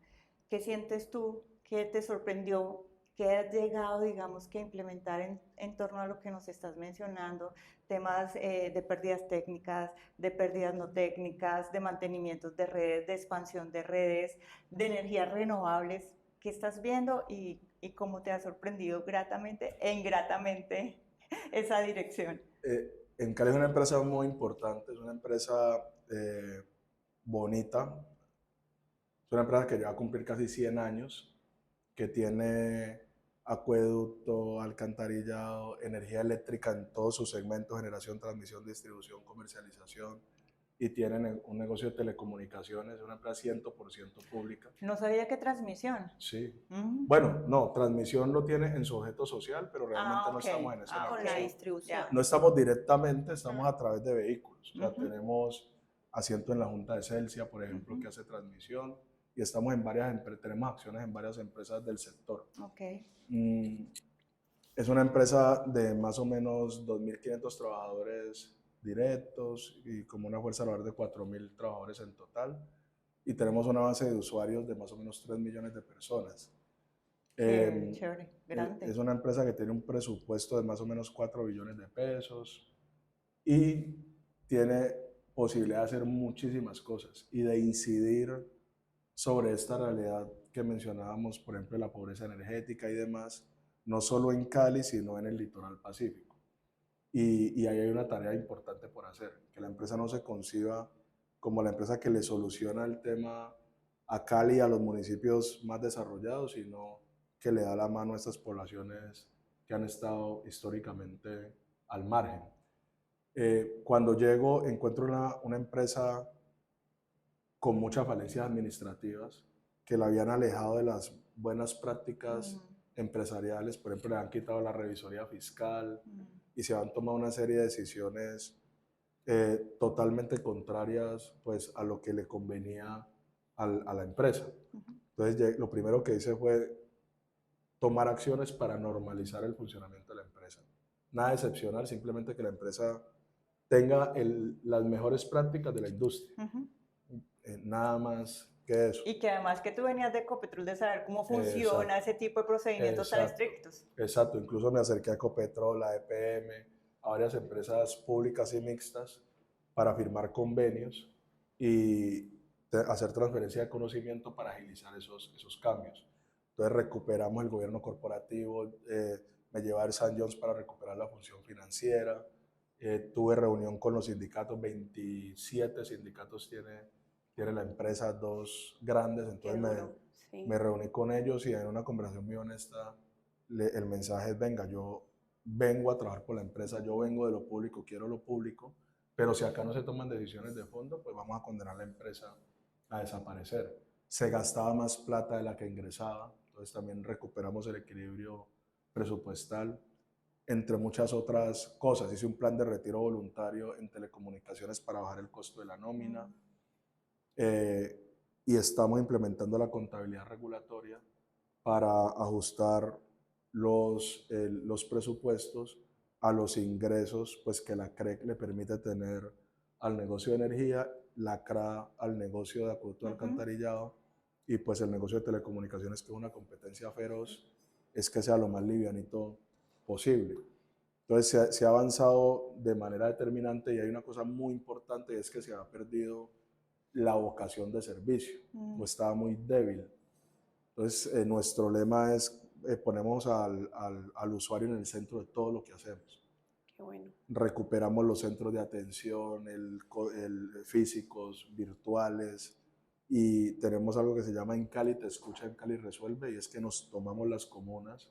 [SPEAKER 4] ¿Qué sientes tú? ¿Qué te sorprendió? ¿Qué has llegado, digamos, que a implementar en torno a lo que nos estás mencionando? Temas de pérdidas técnicas, de pérdidas no técnicas, de mantenimientos de redes, de expansión de redes, de energías renovables. ¿Qué estás viendo y cómo te ha sorprendido gratamente e ingratamente esa dirección?
[SPEAKER 1] Encali es una empresa muy importante, es una empresa bonita, es una empresa que ya va a cumplir casi 100 años, que tiene acueducto, alcantarillado, energía eléctrica en todos sus segmentos, generación, transmisión, distribución, comercialización, y tienen un negocio de telecomunicaciones, una empresa 100% pública.
[SPEAKER 4] No sabía qué transmisión.
[SPEAKER 1] Sí. Bueno, no, transmisión lo tiene en su objeto social, pero realmente no
[SPEAKER 4] ok.
[SPEAKER 1] estamos en ese negocio.
[SPEAKER 5] Con la distribución.
[SPEAKER 1] No estamos directamente, estamos a través de vehículos. O sea, tenemos asiento en la Junta de Celsia, por ejemplo, que hace transmisión, y estamos en tenemos acciones en varias empresas del sector. Es una empresa de más o menos 2.500 trabajadores directos y como una fuerza laboral de 4.000 trabajadores en total. Y tenemos una base de usuarios de más o menos 3 millones de personas.
[SPEAKER 4] Chévere, grande.
[SPEAKER 1] Es una empresa que tiene un presupuesto de más o menos 4 billones de pesos y tiene posibilidad de hacer muchísimas cosas y de incidir sobre esta realidad que mencionábamos, por ejemplo, la pobreza energética y demás, no solo en Cali, sino en el litoral pacífico. y ahí hay una tarea importante por hacer, que la empresa no se conciba como la empresa que le soluciona el tema a Cali y a los municipios más desarrollados, sino que le da la mano a estas poblaciones que han estado históricamente al margen. Cuando llego encuentro una empresa con muchas falencias administrativas que la habían alejado de las buenas prácticas empresariales. Por ejemplo, le han quitado la revisoría fiscal y se han tomado una serie de decisiones totalmente contrarias pues, a lo que le convenía a la empresa. Entonces, lo primero que hice fue tomar acciones para normalizar el funcionamiento de la empresa. Nada excepcional, simplemente que la empresa tenga las mejores prácticas de la industria. Nada más que eso.
[SPEAKER 4] Y que además que tú venías de Ecopetrol de saber cómo funciona ese tipo de procedimientos tan estrictos.
[SPEAKER 1] Exacto, incluso me acerqué a Ecopetrol, a EPM, a varias empresas públicas y mixtas para firmar convenios y hacer transferencia de conocimiento para agilizar esos cambios. Entonces recuperamos el gobierno corporativo, me llevé a San Jones para recuperar la función financiera, tuve reunión con los sindicatos, 27 sindicatos tiene la empresa, 2 grandes, entonces me reuní con ellos y en una conversación muy honesta el mensaje es, venga, yo vengo a trabajar por la empresa, yo vengo de lo público, quiero lo público, pero si acá no se toman decisiones de fondo, pues vamos a condenar a la empresa a desaparecer. Se gastaba más plata de la que ingresaba, entonces también recuperamos el equilibrio presupuestal, entre muchas otras cosas. Hice un plan de retiro voluntario en telecomunicaciones para bajar el costo de la nómina. Y estamos implementando la contabilidad regulatoria para ajustar los presupuestos a los ingresos pues, que la CREC le permite tener al negocio de energía, la CRA al negocio de acueducto de alcantarillado y pues el negocio de telecomunicaciones, que es una competencia feroz, es que sea lo más livianito posible. Entonces se ha avanzado de manera determinante y hay una cosa muy importante, y es que se ha perdido la vocación de servicio, o estaba muy débil. Entonces, nuestro lema es, ponemos al usuario en el centro de todo lo que hacemos.
[SPEAKER 5] Qué bueno.
[SPEAKER 1] Recuperamos los centros de atención, físicos, virtuales, y tenemos algo que se llama En Cali Te Escucha, En Cali Resuelve, y es que nos tomamos las comunas,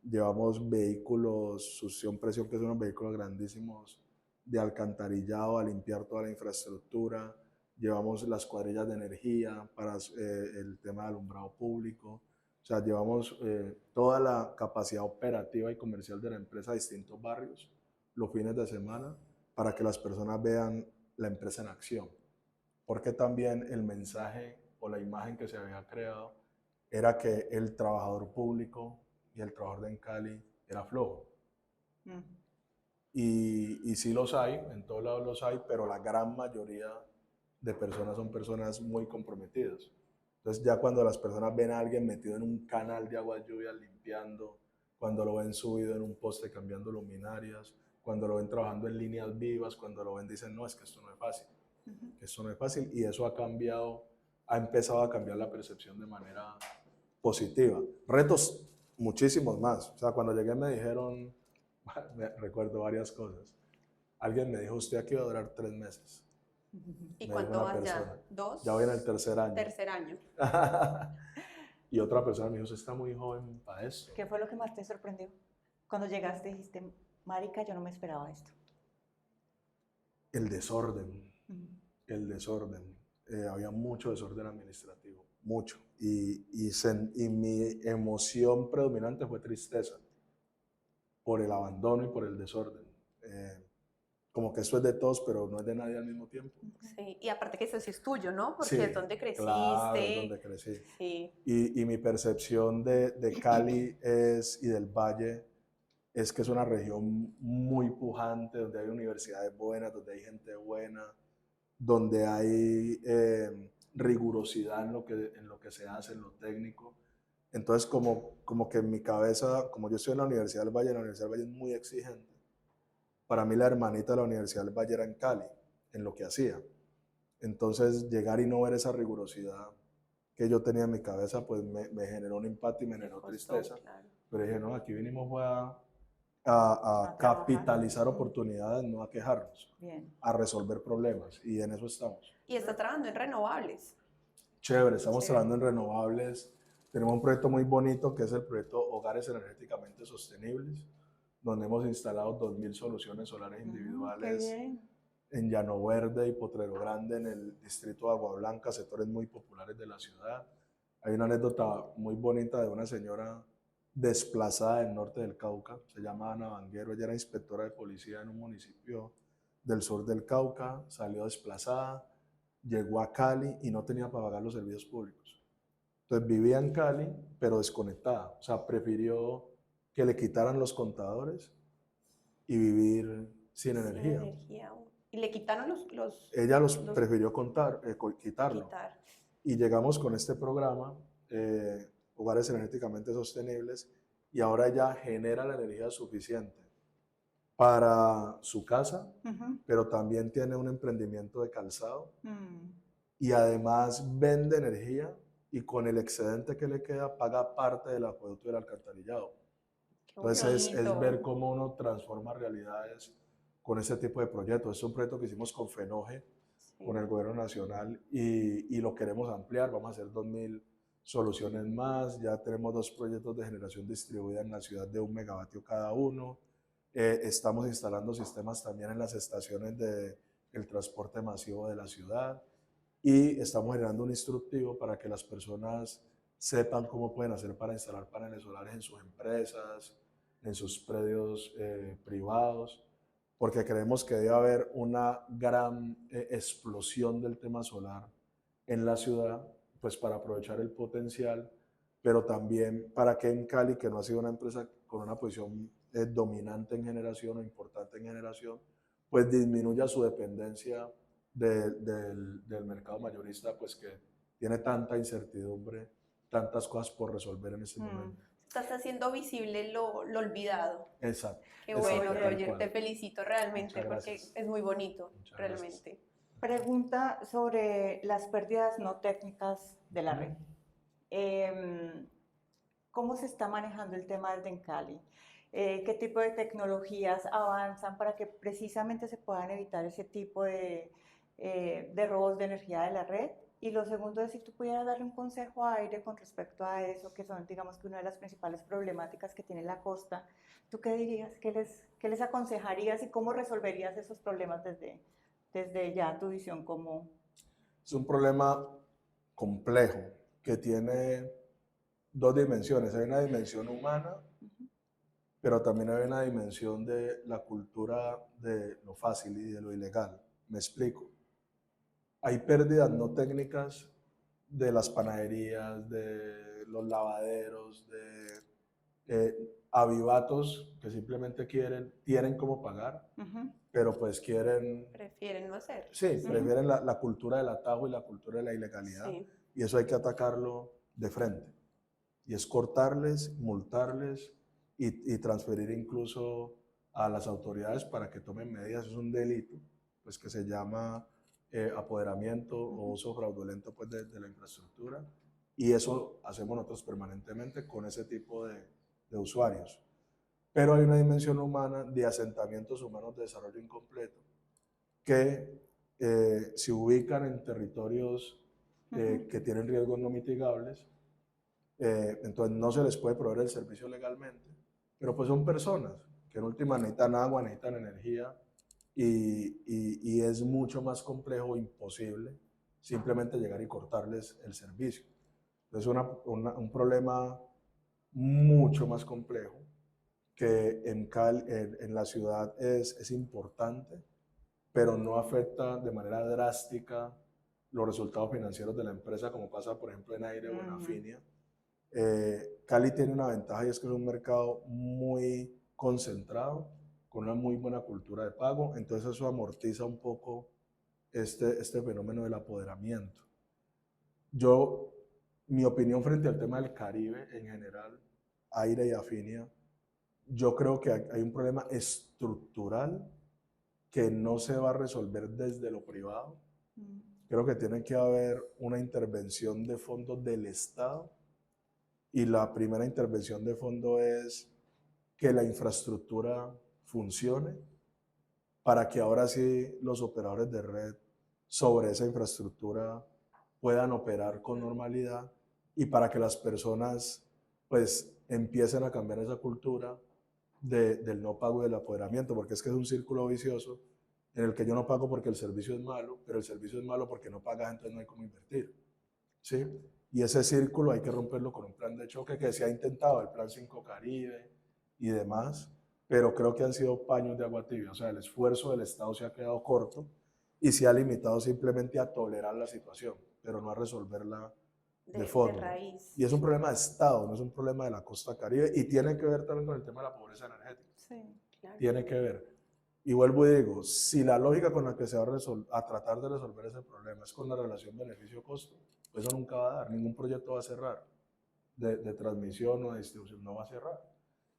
[SPEAKER 1] llevamos vehículos, succión, presión, que son unos vehículos grandísimos, de alcantarillado a limpiar toda la infraestructura, llevamos las cuadrillas de energía para el tema de alumbrado público, o sea, llevamos toda la capacidad operativa y comercial de la empresa a distintos barrios los fines de semana para que las personas vean la empresa en acción. Porque también el mensaje o la imagen que se había creado era que el trabajador público y el trabajador de Cali era flojo. Y sí los hay, en todos lados los hay, pero la gran mayoría de personas son personas muy comprometidas. Entonces ya cuando las personas ven a alguien metido en un canal de agua lluvia limpiando, cuando lo ven subido en un poste cambiando luminarias, cuando lo ven trabajando en líneas vivas, cuando lo ven dicen, no, es que esto no es fácil, que esto no es fácil, y eso ha empezado a cambiar la percepción de manera positiva. Retos muchísimos más. O sea, cuando llegué me dijeron, recuerdo varias cosas. Alguien me dijo, usted aquí va a durar 3 meses.
[SPEAKER 5] ¿Y cuánto vas ya? ¿2?
[SPEAKER 1] Ya voy en el tercer año.
[SPEAKER 5] Tercer año.
[SPEAKER 1] Y otra persona me dijo, usted está muy joven para esto.
[SPEAKER 4] ¿Qué fue lo que más te sorprendió? Cuando llegaste dijiste, marica, yo no me esperaba esto.
[SPEAKER 1] El desorden. El desorden. Había mucho desorden administrativo, mucho. Y mi emoción predominante fue tristeza por el abandono y por el desorden. Como que eso es de todos, pero no es de nadie al mismo tiempo.
[SPEAKER 5] Sí, y aparte que eso sí es tuyo, ¿no? Porque
[SPEAKER 1] sí,
[SPEAKER 5] es donde creciste.
[SPEAKER 1] Claro, es donde crecí.
[SPEAKER 5] Sí.
[SPEAKER 1] Y mi percepción de Cali y del Valle es que es una región muy pujante, donde hay universidades buenas, donde hay gente buena, donde hay rigurosidad en lo que se hace, en lo técnico. Entonces, como que en mi cabeza, como yo estoy en la Universidad del Valle, la Universidad del Valle es muy exigente. Para mí la hermanita de la Universidad del Valle era en Cali, en lo que hacía. Entonces, llegar y no ver esa rigurosidad que yo tenía en mi cabeza, pues me generó un impacto y me generó tristeza.
[SPEAKER 5] Claro.
[SPEAKER 1] Pero dije, no, aquí vinimos a a
[SPEAKER 4] A trabajar.
[SPEAKER 1] capitalizar oportunidades, no a quejarnos,
[SPEAKER 4] Bien.
[SPEAKER 1] a resolver problemas, y en eso estamos.
[SPEAKER 5] Y está trabajando en renovables.
[SPEAKER 1] Chévere, estamos
[SPEAKER 5] Chévere.
[SPEAKER 1] trabajando en renovables. Tenemos un proyecto muy bonito que es el proyecto Hogares Energéticamente Sostenibles, donde hemos instalado 2.000 soluciones solares
[SPEAKER 4] Qué
[SPEAKER 1] individuales
[SPEAKER 4] bien.
[SPEAKER 1] en Llano Verde y Potrero Grande, en el distrito de Agua Blanca, sectores muy populares de la ciudad. Hay una anécdota muy bonita de una señora desplazada del norte del Cauca, se llama Ana Vanguero, ella era inspectora de policía en un municipio del sur del Cauca, salió desplazada, llegó a Cali y no tenía para pagar los servicios públicos. Entonces vivía en Cali, pero desconectada, o sea, prefirió que le quitaran los contadores y vivir sin energía.
[SPEAKER 5] Y le quitaron
[SPEAKER 1] Ella los
[SPEAKER 5] los-
[SPEAKER 1] prefirió quitarlo.
[SPEAKER 5] quitar.
[SPEAKER 1] Y llegamos con este programa, Hogares Energéticamente Sostenibles, y ahora ella genera la energía suficiente para su casa,
[SPEAKER 4] Ujú.
[SPEAKER 1] pero también tiene un emprendimiento de calzado
[SPEAKER 4] Mm.
[SPEAKER 1] y además vende energía y con el excedente que le queda paga parte del acueducto y del alcantarillado.
[SPEAKER 5] Qué
[SPEAKER 1] Entonces es
[SPEAKER 5] bonito.
[SPEAKER 1] ver cómo uno transforma realidades con ese tipo de proyectos. Es un proyecto que hicimos con FENOGE,
[SPEAKER 5] Sí.
[SPEAKER 1] con el gobierno nacional, y lo queremos ampliar. Vamos a hacer 2.000 soluciones más. Ya tenemos 2 proyectos de generación distribuida en la ciudad de 1 megavatio cada uno. Estamos instalando sistemas también en las estaciones del transporte masivo de la ciudad, y estamos generando un instructivo para que las personas sepan cómo pueden hacer para instalar paneles solares en sus empresas, en sus predios privados, porque creemos que debe haber una gran explosión del tema solar en la ciudad, pues para aprovechar el potencial, pero también para que en Cali, que no ha sido una empresa con una posición dominante en generación o importante en generación, pues disminuya su dependencia del mercado mayorista, pues que tiene tanta incertidumbre, tantas cosas por resolver en este momento.
[SPEAKER 5] Estás haciendo visible lo olvidado.
[SPEAKER 1] Exacto.
[SPEAKER 5] Qué
[SPEAKER 1] exacto,
[SPEAKER 5] bueno,
[SPEAKER 1] tal
[SPEAKER 5] Roger.
[SPEAKER 1] cual.
[SPEAKER 5] Te felicito realmente
[SPEAKER 1] Muchas
[SPEAKER 5] porque
[SPEAKER 1] gracias.
[SPEAKER 5] es muy bonito,
[SPEAKER 1] Muchas
[SPEAKER 5] realmente.
[SPEAKER 4] Pregunta sobre las pérdidas no técnicas de la red. ¿Cómo se está manejando el tema desde en Cali? ¿Qué tipo de tecnologías avanzan para que precisamente se puedan evitar ese tipo de robos de energía de la red? Y lo segundo es si tú pudieras darle un consejo a Aire con respecto a eso, que son, digamos, que una de las principales problemáticas que tiene la costa. ¿Tú qué dirías? ¿Qué les aconsejarías y cómo resolverías esos problemas desde ya tu visión como...
[SPEAKER 1] Es un problema complejo que tiene 2 dimensiones. Hay una dimensión humana, pero también hay una dimensión de la cultura de lo fácil y de lo ilegal. Me explico. Hay pérdidas no técnicas de las panaderías, de los lavaderos, de avivatos que simplemente tienen cómo pagar, pero pues quieren,
[SPEAKER 5] Prefieren no hacer.
[SPEAKER 1] sí, prefieren la cultura del atajo y la cultura de la ilegalidad,
[SPEAKER 5] Sí.
[SPEAKER 1] y eso hay que atacarlo de frente. Y es cortarles, multarles y transferir incluso a las autoridades para que tomen medidas. Es un delito, pues que se llama apoderamiento o uso fraudulento pues, de la infraestructura, y eso hacemos nosotros permanentemente con ese tipo de usuarios. Pero hay una dimensión humana de asentamientos humanos de desarrollo incompleto que se ubican en territorios que tienen riesgos no mitigables. Entonces no se les puede proveer el servicio legalmente, pero pues son personas que en última necesitan agua, necesitan energía, y es mucho más complejo o imposible simplemente llegar y cortarles el servicio. Es un problema mucho más complejo que en la ciudad es importante, pero no afecta de manera drástica los resultados financieros de la empresa, como pasa por ejemplo en Aire o en Afinia. Cali tiene una ventaja, y es que es un mercado muy concentrado, con una muy buena cultura de pago, entonces eso amortiza un poco este fenómeno del apoderamiento. Mi opinión frente al tema del Caribe en general, Aire y Afinia, yo creo que hay un problema estructural que no se va a resolver desde lo privado. Creo que tiene que haber una intervención de fondos del Estado, y la primera intervención de fondo es que la infraestructura funcione para que ahora sí los operadores de red sobre esa infraestructura puedan operar con normalidad y para que las personas pues empiecen a cambiar esa cultura del no pago y del apoderamiento, porque es que es un círculo vicioso en el que yo no pago porque el servicio es malo, pero el servicio es malo porque no pagas, entonces no hay cómo invertir, ¿sí? Y ese círculo hay que romperlo con un plan de choque que se ha intentado, el Plan 5 Caribe y demás, pero creo que han sido paños de agua tibia, o sea, el esfuerzo del Estado se ha quedado corto y se ha limitado simplemente a tolerar la situación, pero no a resolverla de fondo.
[SPEAKER 5] De raíz.
[SPEAKER 1] Y es un problema de Estado, no es un problema de la costa Caribe, y tiene que ver también con el tema de la pobreza energética.
[SPEAKER 5] Sí, claro.
[SPEAKER 1] Tiene que ver. Y vuelvo y digo, si la lógica con la que se va a tratar de resolver ese problema es con la relación beneficio-costo, pues eso nunca va a dar, ningún proyecto va a cerrar de transmisión o de distribución, no va a cerrar.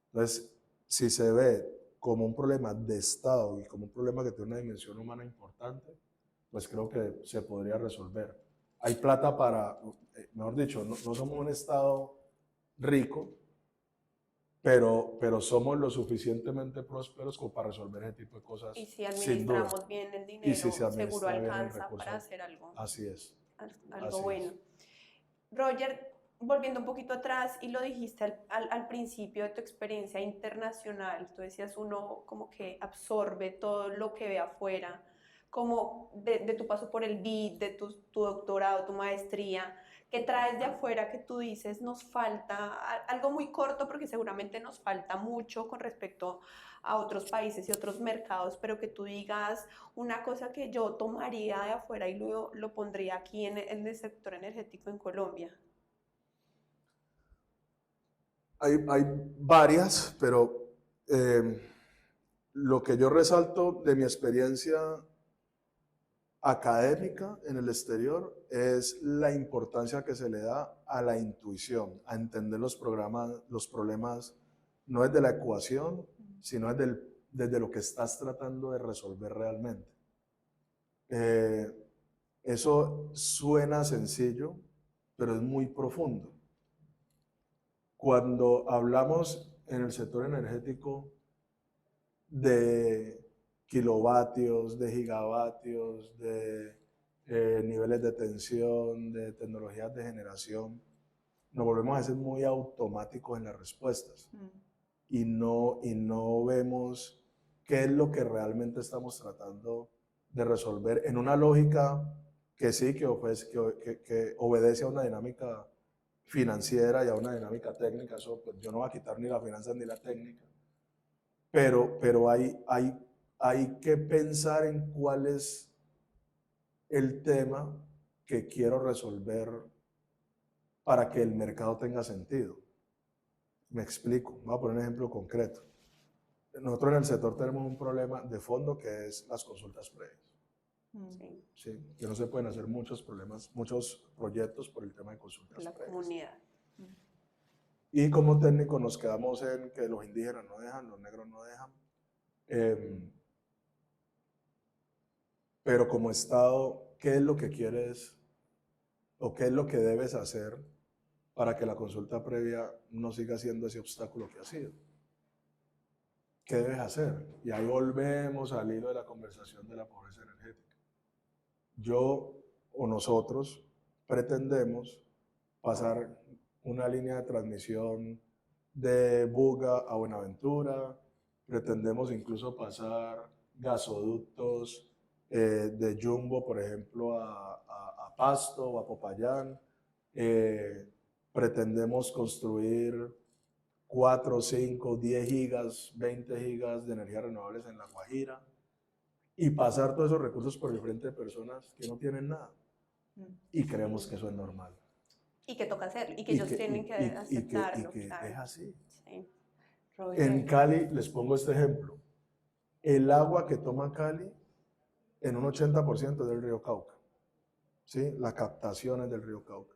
[SPEAKER 1] Entonces, si se ve como un problema de Estado y como un problema que tiene una dimensión humana importante, pues creo que se podría resolver. Hay plata para, mejor dicho, no somos un Estado rico, pero somos lo suficientemente prósperos como para resolver ese tipo de cosas.
[SPEAKER 5] Y si administramos bien el dinero, seguro alcanza para hacer algo.
[SPEAKER 1] Así es.
[SPEAKER 5] Algo bueno. Roger, volviendo un poquito atrás, y lo dijiste al principio de tu experiencia internacional, tú decías uno como que absorbe todo lo que ve afuera, como de tu paso por el BID, de tu doctorado, tu maestría, que traes de afuera que tú dices nos falta, algo muy corto porque seguramente nos falta mucho con respecto a otros países y otros mercados, pero que tú digas una cosa que yo tomaría de afuera y lo pondría aquí en el sector energético en Colombia.
[SPEAKER 1] Hay varias, pero lo que yo resalto de mi experiencia académica en el exterior es la importancia que se le da a la intuición, a entender los problemas no desde la ecuación, sino desde lo que estás tratando de resolver realmente. Eso suena sencillo, pero es muy profundo. Cuando hablamos en el sector energético de kilovatios, de gigavatios, de niveles de tensión, de tecnologías de generación, nos volvemos a ser muy automáticos en las respuestas y no vemos qué es lo que realmente estamos tratando de resolver en una lógica que sí, que obedece a una dinámica financiera y a una dinámica técnica. Eso, pues, yo no voy a quitar ni las finanzas ni la técnica, pero hay que pensar en cuál es el tema que quiero resolver para que el mercado tenga sentido. Me explico, voy a poner un ejemplo concreto. Nosotros en el sector tenemos un problema de fondo que es las consultas previas.
[SPEAKER 5] Sí.
[SPEAKER 1] Sí, que no se pueden hacer muchos proyectos por el tema de consultas
[SPEAKER 5] La
[SPEAKER 1] previas.
[SPEAKER 5] comunidad.
[SPEAKER 1] Y como técnico nos quedamos en que los indígenas no dejan, los negros no dejan. Pero como Estado, ¿qué es lo que quieres o qué es lo que debes hacer para que la consulta previa no siga siendo ese obstáculo que ha sido? ¿Qué debes hacer? Y ahí volvemos al hilo de la conversación de la pobreza energética. Yo o nosotros pretendemos pasar una línea de transmisión de Buga a Buenaventura, pretendemos incluso pasar gasoductos de Jumbo, por ejemplo, a Pasto o a Popayán. Pretendemos construir 4, 5, 10 gigas, 20 gigas de energías renovables en La Guajira y pasar todos esos recursos por el frente de personas que no tienen nada. Y creemos que eso es normal.
[SPEAKER 5] Y que toca hacer, y que ellos tienen que aceptarlo.
[SPEAKER 1] Y que
[SPEAKER 5] claro.
[SPEAKER 1] es así.
[SPEAKER 5] Sí.
[SPEAKER 1] En Cali, les pongo este ejemplo. El agua que toma Cali, en un 80% es del río Cauca. ¿Sí? La captación es del río Cauca.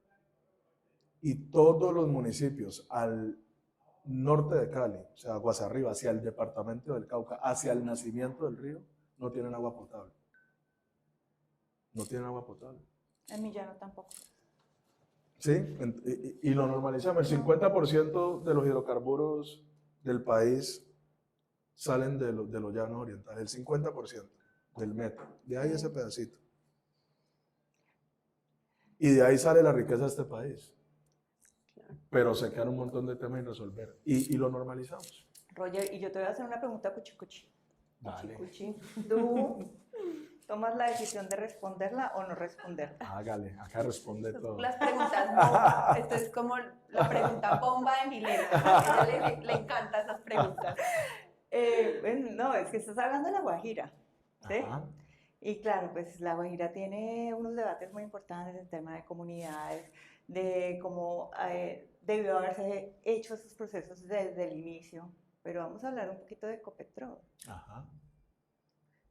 [SPEAKER 1] Y todos los municipios al norte de Cali, o sea, aguas arriba, hacia el departamento del Cauca, hacia el nacimiento del río, no tienen agua potable. No tienen agua potable.
[SPEAKER 4] En Millano tampoco.
[SPEAKER 1] Sí, y lo normalizamos. El 50% de los hidrocarburos del país salen de los llanos orientales, el 50% del metro, de ahí ese pedacito. Y de ahí sale la riqueza de este país. Pero se quedan un montón de temas sin resolver. Y lo normalizamos.
[SPEAKER 4] Roger, y yo te voy a hacer una pregunta cuchi.
[SPEAKER 1] Dale.
[SPEAKER 4] Cuchi. ¿Tú tomas la decisión de responderla o no responderla?
[SPEAKER 1] Hágale, acá responde todo.
[SPEAKER 5] Las preguntas bomba. Esto es como la pregunta bomba de Milena. A ella le encantan esas preguntas.
[SPEAKER 4] No, es que estás hablando de La Guajira, ¿sí?
[SPEAKER 1] Ajá.
[SPEAKER 4] Y claro, pues La Guajira tiene unos debates muy importantes en tema de comunidades, de cómo debió haberse hecho esos procesos desde el inicio. Pero vamos a hablar un poquito de Ecopetrol.
[SPEAKER 1] Ajá.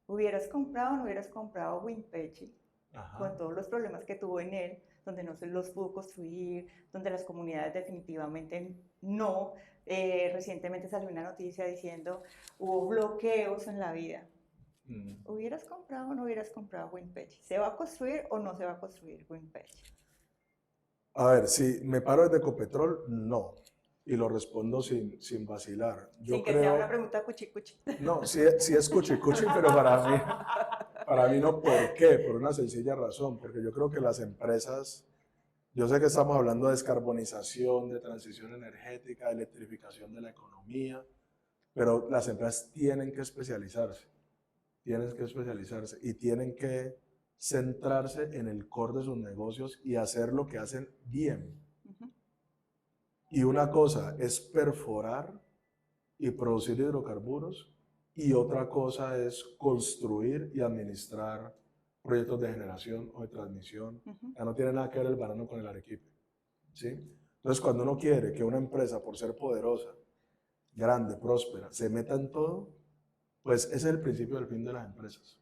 [SPEAKER 4] ¿Hubieras comprado o no hubieras comprado Winpechi?
[SPEAKER 1] Ajá.
[SPEAKER 4] Con todos los problemas que tuvo en él, donde no se los pudo construir, donde las comunidades definitivamente no. Recientemente salió una noticia diciendo hubo bloqueos en la vida. ¿Hubieras comprado o no hubieras comprado Winpechi? ¿Se va a construir o no se va a construir Winpechi?
[SPEAKER 1] A ver, si me paro desde Ecopetrol, no. Y lo respondo sin vacilar. Yo
[SPEAKER 4] Sin que
[SPEAKER 1] creo,
[SPEAKER 4] sea una pregunta cuchi.
[SPEAKER 1] no, sí es cuchi, pero para mí no. ¿Por qué? Por una sencilla razón. Porque yo creo que las empresas, yo sé que estamos hablando de descarbonización, de transición energética, de electrificación de la economía, pero las empresas tienen que especializarse. Y tienen que centrarse en el core de sus negocios y hacer lo que hacen bien. Y una cosa es perforar y producir hidrocarburos y otra cosa es construir y administrar proyectos de generación o de transmisión. Ya no tiene nada que ver el banano con el arequipe, ¿sí? Entonces, cuando uno quiere que una empresa, por ser poderosa, grande, próspera, se meta en todo, pues ese es el principio del fin de las empresas,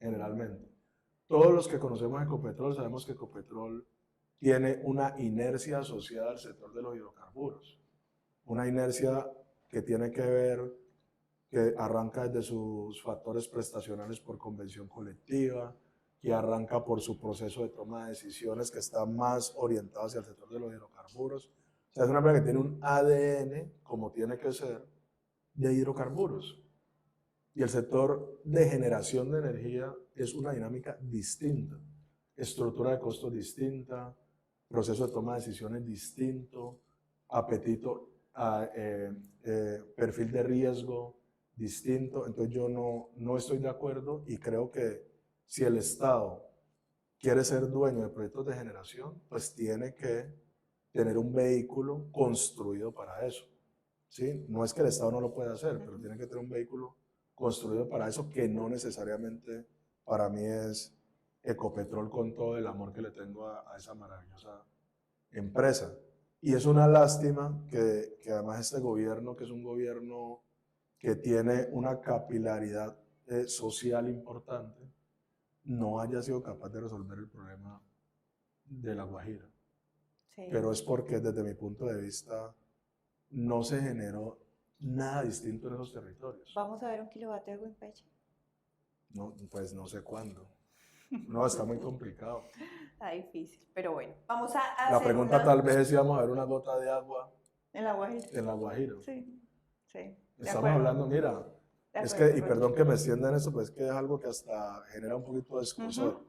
[SPEAKER 1] generalmente. Todos los que conocemos Ecopetrol sabemos que Ecopetrol tiene una inercia asociada al sector de los hidrocarburos. Una inercia que tiene que ver, que arranca desde sus factores prestacionales por convención colectiva, que arranca por su proceso de toma de decisiones que está más orientado hacia el sector de los hidrocarburos. O sea, es una empresa que tiene un ADN, como tiene que ser, de hidrocarburos. Y el sector de generación de energía es una dinámica distinta, estructura de costos distinta, proceso de toma de decisiones distinto, apetito, perfil de riesgo distinto. Entonces yo no estoy de acuerdo y creo que si el Estado quiere ser dueño de proyectos de generación, pues tiene que tener un vehículo construido para eso, ¿sí? No es que el Estado no lo pueda hacer, pero tiene que tener un vehículo construido para eso, que no necesariamente para mí es Ecopetrol, con todo el amor que le tengo a esa maravillosa empresa. Y es una lástima que además este gobierno, que es un gobierno que tiene una capilaridad social importante, no haya sido capaz de resolver el problema de La Guajira.
[SPEAKER 4] Sí.
[SPEAKER 1] Pero es porque desde mi punto de vista no se generó nada distinto en esos territorios.
[SPEAKER 4] ¿Vamos a ver un kilovatio de Winpechi?
[SPEAKER 1] No, pues no sé cuándo. No, está muy complicado.
[SPEAKER 5] Está difícil, pero bueno. Vamos a
[SPEAKER 1] La
[SPEAKER 5] hacer
[SPEAKER 1] pregunta
[SPEAKER 5] una-
[SPEAKER 1] tal vez es si vamos a ver una gota de agua
[SPEAKER 4] ¿En La Guajira?
[SPEAKER 1] en La Guajira.
[SPEAKER 4] Sí, sí. de
[SPEAKER 1] Estamos
[SPEAKER 4] acuerdo.
[SPEAKER 1] hablando, mira,
[SPEAKER 4] De
[SPEAKER 1] es
[SPEAKER 4] acuerdo,
[SPEAKER 1] que, y
[SPEAKER 4] Roger.
[SPEAKER 1] perdón que me extienda en eso, pues es que es algo que hasta genera un poquito de escozor.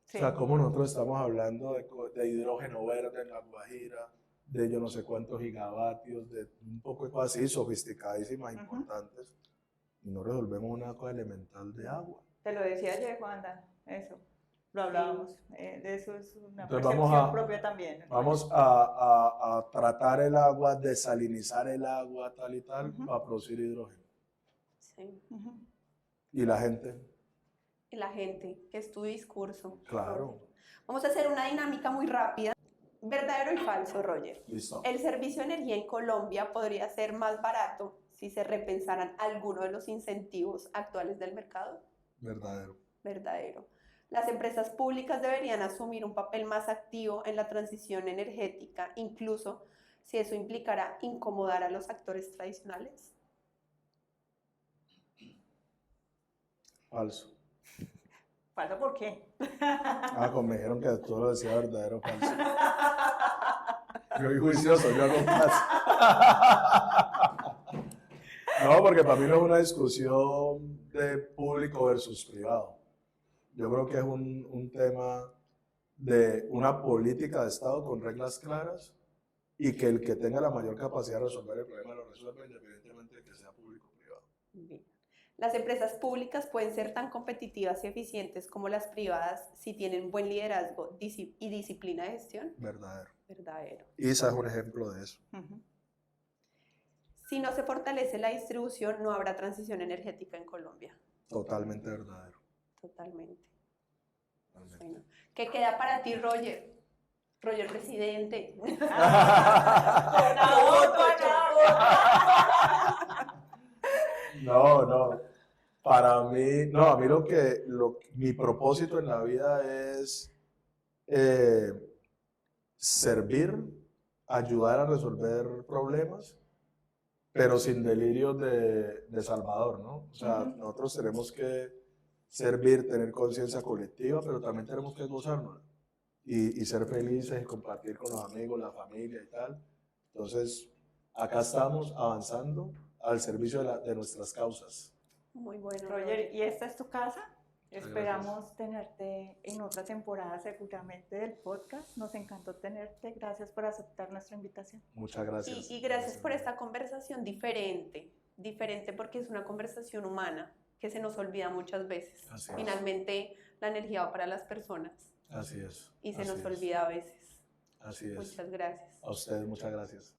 [SPEAKER 4] Sí.
[SPEAKER 1] O sea, como nosotros estamos hablando de hidrógeno verde en La Guajira, de yo no sé cuántos gigavatios, de un poco de cosas así sofisticadísimas, importantes, y no resolvemos una cosa elemental de agua.
[SPEAKER 4] Te lo decía ayer, Juanda, eso. Lo hablábamos. De eso es una
[SPEAKER 1] Entonces
[SPEAKER 4] percepción
[SPEAKER 1] vamos
[SPEAKER 4] propia también.
[SPEAKER 1] Vamos a tratar el agua, desalinizar el agua, tal y tal, para producir hidrógeno.
[SPEAKER 5] Sí.
[SPEAKER 1] Y la gente,
[SPEAKER 5] Y la gente, que es tu discurso.
[SPEAKER 1] claro,
[SPEAKER 5] Roger. Vamos a hacer una dinámica muy rápida. ¿Verdadero y falso, Roger?
[SPEAKER 1] listo.
[SPEAKER 5] ¿El servicio de energía en Colombia podría ser más barato si se repensaran algunos de los incentivos actuales del mercado?
[SPEAKER 1] Verdadero.
[SPEAKER 5] Verdadero. ¿Las empresas públicas deberían asumir un papel más activo en la transición energética, incluso si eso implicará incomodar a los actores tradicionales?
[SPEAKER 1] Falso.
[SPEAKER 4] ¿Falso por qué?
[SPEAKER 1] Como me dijeron que todo lo decía verdadero o falso. Yo soy juicioso, yo hago caso. No, porque para mí no es una discusión de público versus privado. Yo creo que es un tema de una política de Estado con reglas claras y que el que tenga la mayor capacidad de resolver el problema lo resuelva independientemente de que sea público o privado.
[SPEAKER 5] Bien. Las empresas públicas pueden ser tan competitivas y eficientes como las privadas si tienen buen liderazgo y disciplina de gestión.
[SPEAKER 1] Verdadero.
[SPEAKER 5] Verdadero.
[SPEAKER 1] ISA es un ejemplo de eso.
[SPEAKER 5] Si no se fortalece la distribución, no habrá transición energética en Colombia.
[SPEAKER 1] Totalmente verdadero.
[SPEAKER 5] Totalmente.
[SPEAKER 1] Totalmente.
[SPEAKER 5] Bueno, ¿qué queda para ti, Roger? Roger, presidente.
[SPEAKER 1] No. Para mí, no, a mí mi propósito en la vida es servir, ayudar a resolver problemas, pero sin delirios de salvador, ¿no? O sea, nosotros tenemos que servir, tener conciencia colectiva, pero también tenemos que gozarnos y ser felices y compartir con los amigos, la familia y tal. Entonces, acá estamos avanzando al servicio de nuestras causas.
[SPEAKER 5] Muy bueno.
[SPEAKER 4] Roger, ¿y esta es tu casa?
[SPEAKER 1] Muchas
[SPEAKER 4] Esperamos tenerte en otra temporada seguramente del podcast. Nos encantó tenerte. Gracias por aceptar nuestra invitación.
[SPEAKER 1] Muchas gracias.
[SPEAKER 5] Y gracias por esta conversación diferente porque es una conversación humana que se nos olvida muchas veces.
[SPEAKER 1] Así es.
[SPEAKER 5] Finalmente, la energía va para las personas
[SPEAKER 1] Así es.
[SPEAKER 5] y se
[SPEAKER 1] así
[SPEAKER 5] nos
[SPEAKER 1] es,
[SPEAKER 5] olvida a veces.
[SPEAKER 1] Así es.
[SPEAKER 5] Muchas gracias.
[SPEAKER 1] A ustedes, muchas gracias.